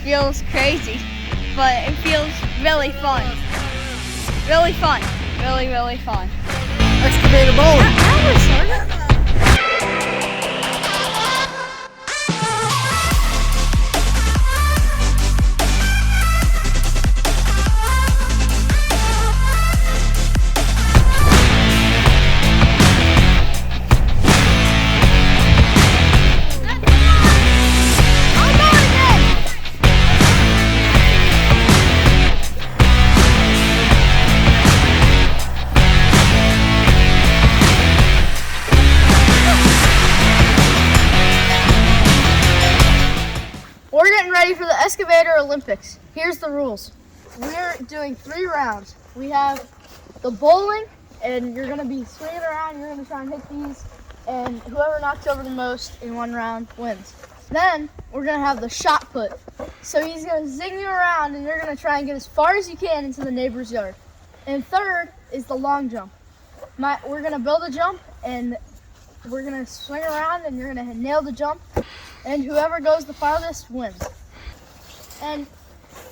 Feels crazy, but it feels really fun. Really fun. Really, really fun. Excavator bowling. We're getting ready for the Excavator Olympics. Here's the rules. We're doing 3 rounds. We have the bowling, and you're gonna be swinging around, you're gonna try and hit these, and whoever knocks over the most in 1 round wins. Then we're gonna have the shot put. So he's gonna zing you around, and you're gonna try and get as far as you can into the neighbor's yard. And third is the long jump. We're gonna build a jump, and we're gonna swing around, and you're gonna nail the jump, and whoever goes the farthest wins. And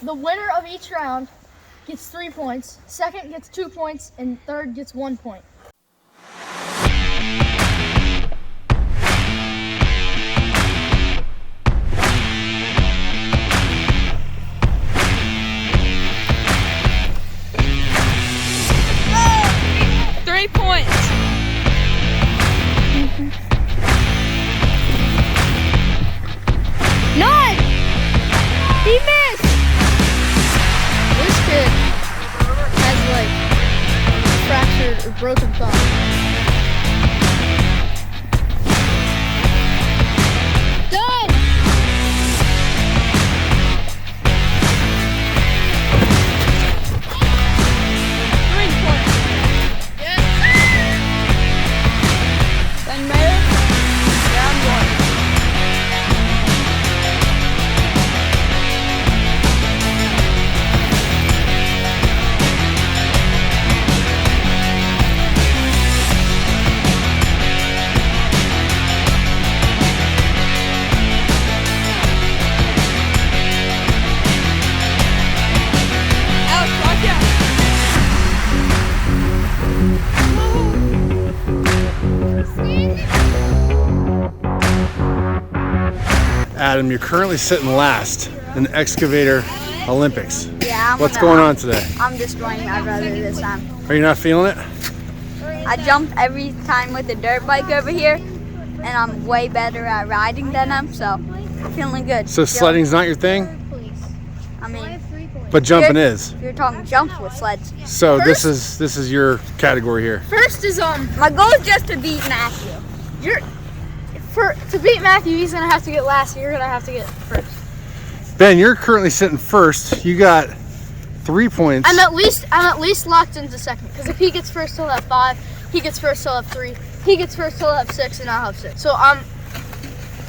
the winner of each round gets 3 points, second gets 2 points, and third gets 1 point. None! He missed! This kid has like fractured or broken thumb. Done! Then Mayor, round 1. Adam, you're currently sitting last in the Excavator Olympics. Yeah, What's going on today? I'm destroying my brother this time. Are you not feeling it? I jump every time with the dirt bike over here, and I'm way better at riding than him, so I'm feeling good. So sledding's not your thing, I mean, but jumping is. you're talking jumps with sleds. So this is your category here. First is My goal is just to beat Matthew. to beat Matthew, he's gonna have to get last, and you're gonna have to get first. Ben, you're currently sitting first. You got 3 points. I'm at least locked into second, because if he gets first, he'll have 5. He gets first, he'll have 3. He gets first, he'll have 6, and I'll have 6. So I'm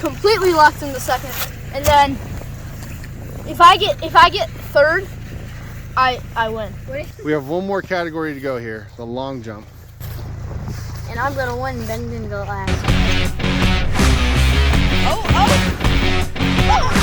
completely locked into second. And then if I get third, I win. We have one more category to go here, the long jump. And I'm gonna win, Ben's gonna go last. Oh!